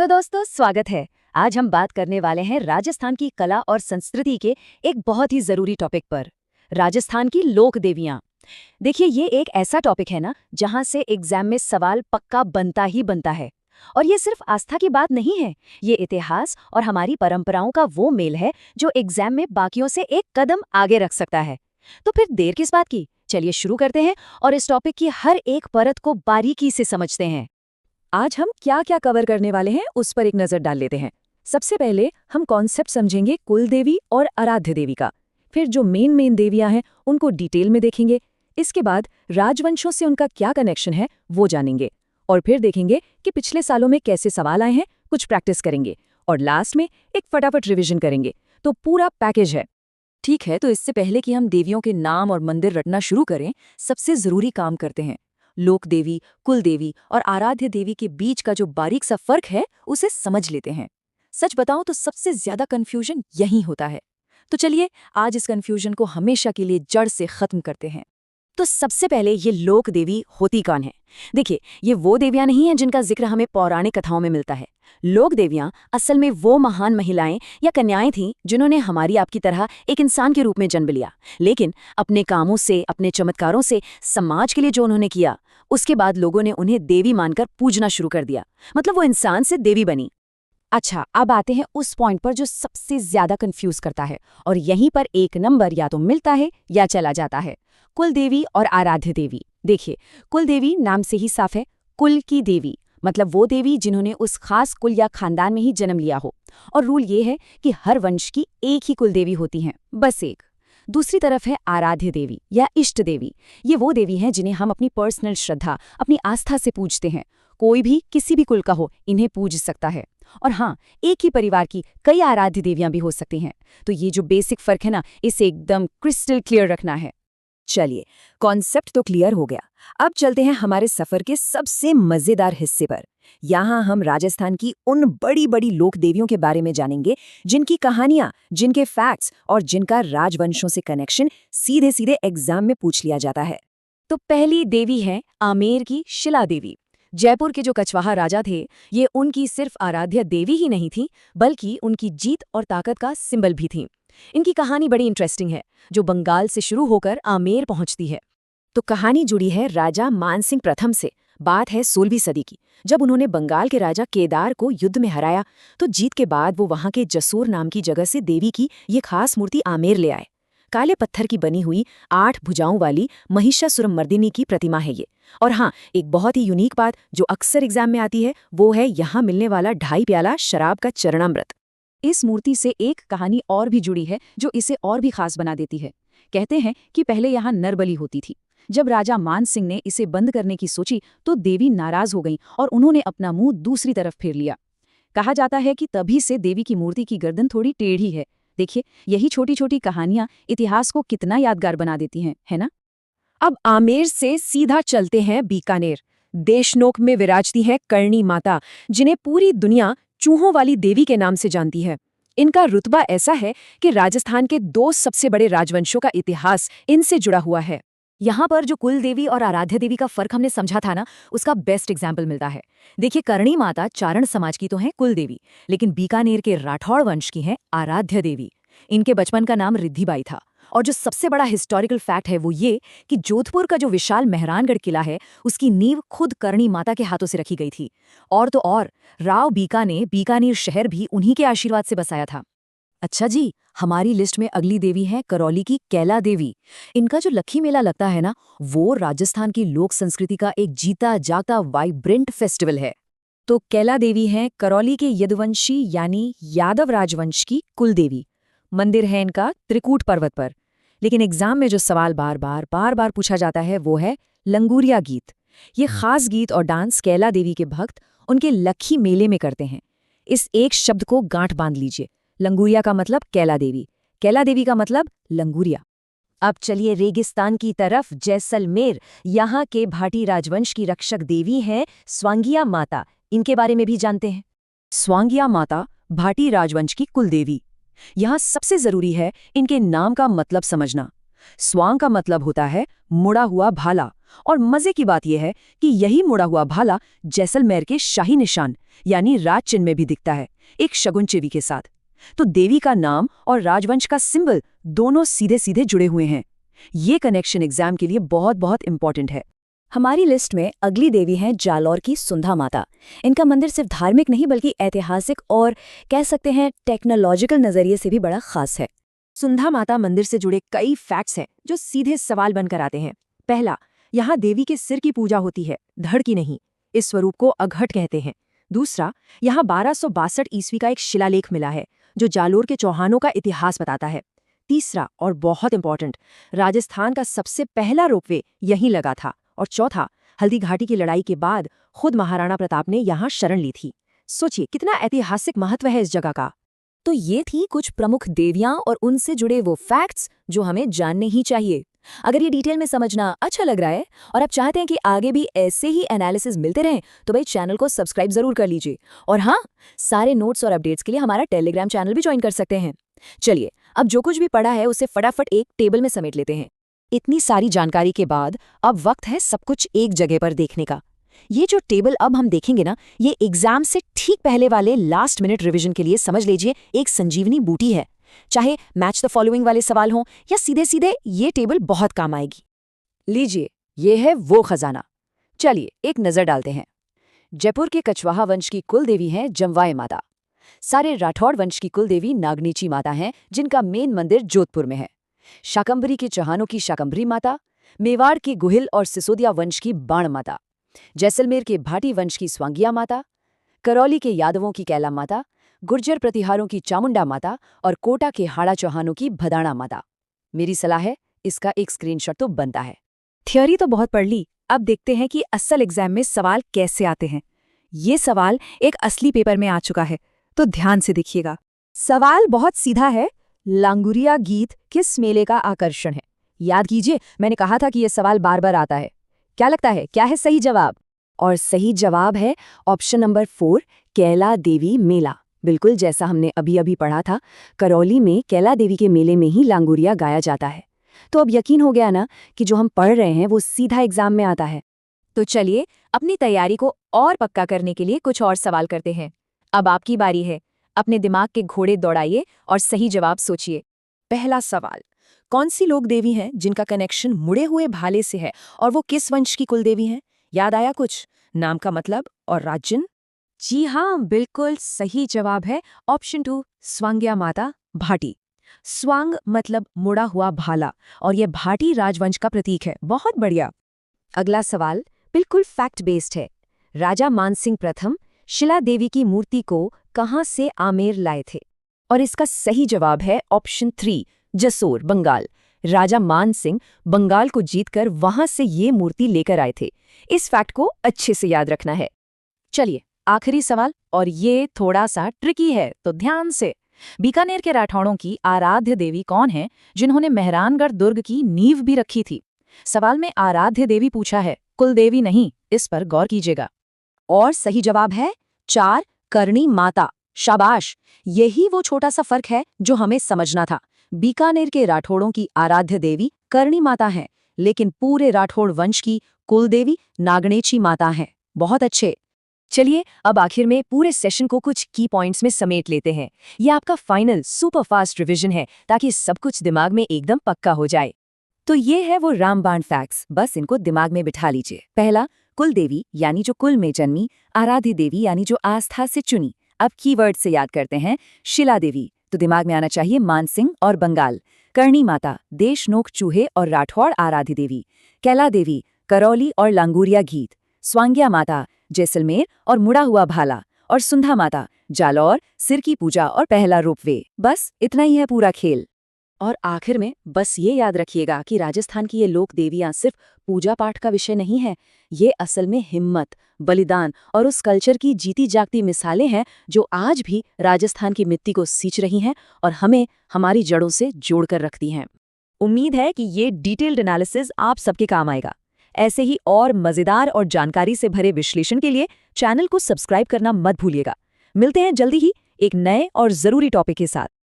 तो दोस्तों स्वागत है। आज हम बात करने वाले हैं राजस्थान की कला और संस्कृति के एक बहुत ही जरूरी टॉपिक पर, राजस्थान की लोक देवियां। देखिए, ये एक ऐसा टॉपिक है ना जहां से एग्जाम में सवाल पक्का बनता ही बनता है। और ये सिर्फ आस्था की बात नहीं है, ये इतिहास और हमारी परंपराओं का वो मेल है जो एग्जाम में बाकियों से एक कदम आगे रख सकता है। तो फिर देर किस बात की, चलिए शुरू करते हैं और इस टॉपिक की हर एक परत को बारीकी से समझते हैं। आज हम क्या क्या कवर करने वाले हैं उस पर एक नजर डाल लेते हैं। सबसे पहले हम कॉन्सेप्ट समझेंगे कुल देवी और आराध्य देवी का। फिर जो मेन देवियां हैं उनको डिटेल में देखेंगे। इसके बाद राजवंशों से उनका क्या कनेक्शन है वो जानेंगे। और फिर देखेंगे कि पिछले सालों में कैसे सवाल आए हैं, कुछ प्रैक्टिस करेंगे और लास्ट में एक फटाफट रिवीजन करेंगे। तो पूरा पैकेज है। ठीक है, तो इससे पहले कि हम देवियों के नाम और मंदिर रटना शुरू करें, सबसे जरूरी काम करते हैं। लोक देवी, कुल देवी और आराध्य देवी के बीच का जो बारीक सा फर्क है उसे समझ लेते हैं। सच बताऊं तो सबसे ज्यादा कंफ्यूजन यही होता है। तो चलिए आज इस कंफ्यूजन को हमेशा के लिए जड़ से खत्म करते हैं। तो सबसे पहले ये लोक देवी होती कौन है? देखिए, ये वो देवियां नहीं हैं जिनका जिक्र हमें पौराणिक कथाओं में मिलता है। लोक देवियां असल में वो महान महिलाएं या कन्याएं थीं जिन्होंने हमारी आपकी तरह एक इंसान के रूप में जन्म लिया, लेकिन अपने कामों से, अपने चमत्कारों से, समाज के लिए जो उन्होंने किया, उसके बाद लोगों ने उन्हें देवी मानकर पूजना शुरू कर दिया। मतलब वो इंसान से देवी बनी। अच्छा, अब आते हैं उस पॉइंट पर जो सबसे ज्यादा कंफ्यूज करता है, और यहीं पर एक नंबर या तो मिलता है या चला जाता है। कुल देवी और आराध्य देवी। देखिए, कुल देवी नाम से ही साफ है, कुल की देवी, मतलब वो देवी जिन्होंने उस खास कुल या खानदान में ही जन्म लिया हो। और रूल ये है कि हर वंश की एक ही कुल देवी होती हैं, बस एक। दूसरी तरफ है आराध्य देवी या इष्ट देवी। ये वो देवी हैं जिन्हें हम अपनी पर्सनल श्रद्धा, अपनी आस्था से पूजते हैं। कोई भी किसी भी कुल का हो, इन्हें पूज सकता है। और हाँ, एक ही परिवार की कई आराध्य देवियां भी हो सकती हैं। तो ये जो बेसिक फर्क है ना, इसे एकदम क्रिस्टल क्लियर रखना है। चलिए, कॉन्सेप्ट तो क्लियर हो गया। अब चलते हैं हमारे सफर के सबसे मजेदार हिस्से पर। यहाँ हम राजस्थान की उन बड़ी बड़ी लोक देवियों के बारे में जानेंगे जिनकी कहानियां, जिनके फैक्ट्स और जिनका राजवंशों से कनेक्शन सीधे सीधे एग्जाम में पूछ लिया जाता है। तो पहली देवी है आमेर की शिला देवी। जयपुर के जो कछवाहा राजा थे, ये उनकी सिर्फ आराध्य देवी ही नहीं थी, बल्कि उनकी जीत और ताकत का सिंबल भी थी। इनकी कहानी बड़ी इंटरेस्टिंग है, जो बंगाल से शुरू होकर आमेर पहुंचती है। तो कहानी जुड़ी है राजा मानसिंह प्रथम से। बात है 16वीं सदी की, जब उन्होंने बंगाल के राजा केदार को युद्ध में हराया। तो जीत के बाद वो वहां के जसूर नाम की जगह से देवी की ये खास मूर्ति आमेर ले आए। काले पत्थर की बनी हुई 8 भुजाओं वाली महिषासुरमर्दिनी की प्रतिमा है ये। और हाँ, एक बहुत ही यूनिक बात जो अक्सर एग्जाम में आती है, वो है यहाँ मिलने वाला 2.5 प्याला शराब का चरणामृत। इस मूर्ति से एक कहानी और भी जुड़ी है जो इसे और भी खास बना देती है। कहते हैं कि पहले यहाँ नरबली होती थी। जब राजा मान सिंह ने इसे बंद करने की सोची तो देवी नाराज हो गईं और उन्होंने अपना मुंह दूसरी तरफ फेर लिया। कहा जाता है कि तभी से देवी की मूर्ति की गर्दन थोड़ी टेढ़ी है। देखिए, यही छोटी छोटी कहानियां इतिहास को कितना यादगार बना देती हैं, है ना? अब आमेर से सीधा चलते हैं बीकानेर। देशनोक में विराजती है करणी माता, जिन्हें पूरी दुनिया चूहों वाली देवी के नाम से जानती है। इनका रुतबा ऐसा है कि राजस्थान के 2 सबसे बड़े राजवंशों का इतिहास इनसे जुड़ा हुआ है। यहाँ पर जो कुल देवी और आराध्य देवी का फर्क हमने समझा था ना, उसका बेस्ट एग्जाम्पल मिलता है। देखिए, करणी माता चारण समाज की तो है कुल देवी, लेकिन बीकानेर के राठौड़ वंश की है आराध्य देवी। इनके बचपन का नाम रिद्धिबाई था। और जो सबसे बड़ा हिस्टोरिकल फैक्ट है वो ये कि जोधपुर का जो विशाल मेहरानगढ़ किला है, उसकी नींव खुद करणी माता के हाथों से रखी गई थी। और तो और, राव बीका ने बीकानेर शहर भी उन्हीं के आशीर्वाद से बसाया था। अच्छा जी, हमारी लिस्ट में अगली देवी है करौली की कैला देवी। इनका जो लक्खी मेला लगता है ना, वो राजस्थान की लोक संस्कृति का एक जीता जागता वाइब्रेंट फेस्टिवल है। तो कैला देवी है करौली के यदुवंशी यानी यादव राजवंश की कुल देवी। मंदिर है इनका त्रिकूट पर्वत पर। लेकिन एग्जाम में जो सवाल बार बार पूछा जाता है वो है लंगूरिया गीत। ये खास गीत और डांस कैला देवी के भक्त उनके लक्खी मेले में करते हैं। इस एक शब्द को गांठ बांध लीजिए। लंगूरिया का मतलब कैला देवी का मतलब लंगूरिया। अब चलिए रेगिस्तान की तरफ, जैसलमेर। यहाँ के भाटी राजवंश की रक्षक देवी हैं स्वांगिया माता। इनके बारे में भी जानते हैं। स्वांगिया माता भाटी राजवंश की कुलदेवी। यहाँ सबसे जरूरी है इनके नाम का मतलब समझना। स्वांग का मतलब होता है मुड़ा हुआ भाला, और मजे की बात यह है कि यही मुड़ा हुआ भाला जैसलमेर के शाही निशान यानी राज चिन्ह में भी दिखता है, एक शगुन चिन्ह के साथ। तो देवी का नाम और राजवंश का सिंबल दोनों सीधे सीधे जुड़े हुए हैं। ये कनेक्शन एग्जाम के लिए बहुत बहुत इंपॉर्टेंट है। हमारी लिस्ट में अगली देवी हैं जालौर की सुंधा माता। इनका मंदिर सिर्फ धार्मिक नहीं बल्कि ऐतिहासिक और कह सकते हैं टेक्नोलॉजिकल नजरिए से भी बड़ा खास है। सुंधा माता मंदिर से जुड़े कई फैक्ट्स हैं जो सीधे सवाल बनकर आते हैं। पहला, यहाँ देवी के सिर की पूजा होती है, धड़ की नहीं। इस स्वरूप को अघट कहते हैं। दूसरा, यहाँ 1262 ईस्वी का एक शिलालेख मिला है जो जालोर के चौहानों का इतिहास बताता है। तीसरा और बहुत इंपॉर्टेंट, राजस्थान का सबसे पहला रोपवे यहीं लगा था। और चौथा, हल्दी घाटी की लड़ाई के बाद खुद महाराणा प्रताप ने यहाँ शरण ली थी। सोचिए कितना ऐतिहासिक महत्व है इस जगह का। तो ये थी कुछ प्रमुख देवियां और उनसे जुड़े वो फैक्ट्स जो हमें जानने ही चाहिए। अगर ये डिटेल में समझना अच्छा लग रहा है और आप चाहते हैं कि आगे भी ऐसे ही एनालिसिस मिलते रहें तो भाई चैनल को सब्सक्राइब जरूर कर लीजिए। और हाँ, सारे नोट्स और अपडेट्स के लिए हमारा टेलीग्राम चैनल भी ज्वाइन कर सकते हैं। चलिए, अब जो कुछ भी पढ़ा है उसे फटाफट एक टेबल में समेट लेते हैं। इतनी सारी जानकारी के बाद अब वक्त है सब कुछ एक जगह पर देखने का। ये जो टेबल अब हम देखेंगे ना, ये एग्जाम से ठीक पहले वाले लास्ट मिनट रिवीजन के लिए समझ लीजिए एक संजीवनी बूटी है। चाहे मैच द फॉलोइंग वाले सवाल हों या सीधे सीधे, ये टेबल बहुत काम आएगी। लीजिए, ये है वो खजाना। चलिए एक नजर डालते हैं। जयपुर के कछवाहा वंश की कुल देवी हैं जमवाय माता। सारे राठौड़ वंश की कुल देवी नागनीची माता हैं जिनका मेन मंदिर जोधपुर में है। शाकंभरी के चौहानों की शाकंभरी माता, मेवाड़ के गुहिल और सिसोदिया वंश की बाण माता, जैसलमेर के भाटी वंश की स्वांगिया माता, करौली के यादवों की कैला माता, गुर्जर प्रतिहारों की चामुंडा माता और कोटा के हाड़ा चौहानों की भदाणा माता। मेरी सलाह है इसका एक स्क्रीनशॉट तो बनता है। थ्योरी तो बहुत पढ़ ली, अब देखते हैं कि असल एग्जाम में सवाल कैसे आते हैं। ये सवाल एक असली पेपर में आ चुका है, तो ध्यान से देखिएगा। सवाल बहुत सीधा है, लांगुरिया गीत किस मेले का आकर्षण है? याद कीजिए, मैंने कहा था कि यह सवाल बार बार आता है। क्या लगता है क्या है सही जवाब? और सही जवाब है ऑप्शन नंबर 4, कैला देवी मेला। बिल्कुल जैसा हमने अभी अभी पढ़ा था, करौली में कैला देवी के मेले में ही लांगुरिया गाया जाता है। तो अब यकीन हो गया ना कि जो हम पढ़ रहे हैं वो सीधा एग्जाम में आता है। तो चलिए अपनी तैयारी को और पक्का करने के लिए कुछ और सवाल करते हैं। अब आपकी बारी है, अपने दिमाग के घोड़े दौड़ाइए और सही जवाब सोचिए। पहला सवाल, कौन सी लोक देवी हैं जिनका कनेक्शन मुड़े हुए भाले से है और वो किस वंश की कुल देवी हैं? याद आया कुछ? नाम का मतलब और राज्य? जी हाँ, बिल्कुल सही जवाब है ऑप्शन 2, स्वांग्या माता भाटी। स्वांग मतलब मुड़ा हुआ भाला और यह भाटी राजवंश का प्रतीक है। बहुत बढ़िया। अगला सवाल बिल्कुल फैक्ट बेस्ड है। राजा मानसिंह प्रथम शिला देवी की मूर्ति को कहां से आमेर लाए थे? और इसका सही जवाब है ऑप्शन 3, जसोर, बंगाल। राजा मानसिंह बंगाल को जीतकर वहां से ये मूर्ति लेकर आए थे। इस फैक्ट को अच्छे से याद रखना है। चलिए आखिरी सवाल, और ये थोड़ा सा ट्रिकी है तो ध्यान से। बीकानेर के राठौड़ों की आराध्य देवी कौन है जिन्होंने मेहरानगढ़ दुर्ग की नींव भी रखी थी? सवाल में आराध्य देवी पूछा है, कुल देवी नहीं, इस पर गौर कीजिएगा। और सही जवाब है 4, करणी माता। शाबाश, यही वो छोटा सा फर्क है जो हमें समझना था। बीकानेर के राठौड़ों की आराध्य देवी करणी माता हैं, लेकिन पूरे राठौड़ वंश की कुल देवी नागणेची माता हैं। बहुत अच्छे। चलिए अब आखिर में पूरे सेशन को कुछ की पॉइंट्स में समेट लेते हैं। ये आपका फाइनल सुपर फास्ट रिवीजन है ताकि सब कुछ दिमाग में एकदम पक्का हो जाए। तो ये है वो रामबाण फैक्ट्स, बस इनको दिमाग में बिठा लीजिए। पहला, कुल देवी यानी जो कुल में जन्मी, आराध्य देवी यानी जो आस्था से चुनी। अब कीवर्ड से याद करते हैं। शिला देवी, तो दिमाग में आना चाहिए मानसिंह और बंगाल। करणी माता, देशनोक चूहे और राठौड़ आराध्य देवी। कैला देवी, करौली और लांगुरिया गीत। स्वांग्या माता, जैसलमेर और मुड़ा हुआ भाला। और सुंधा माता, जालौर, सिर की पूजा और पहला रोपवे। बस इतना ही है पूरा खेल। और आखिर में बस ये याद रखिएगा कि राजस्थान की ये लोक देवियां सिर्फ पूजा पाठ का विषय नहीं है। ये असल में हिम्मत, बलिदान और उस कल्चर की जीती जागती मिसालें हैं जो आज भी राजस्थान की मिट्टी को सींच रही हैं और हमें हमारी जड़ों से जोड़कर रखती हैं। उम्मीद है कि ये डिटेल्ड एनालिसिस आप सबके काम आएगा। ऐसे ही और मजेदार और जानकारी से भरे विश्लेषण के लिए चैनल को सब्सक्राइब करना मत भूलिएगा। मिलते हैं जल्दी ही एक नए और जरूरी टॉपिक के साथ।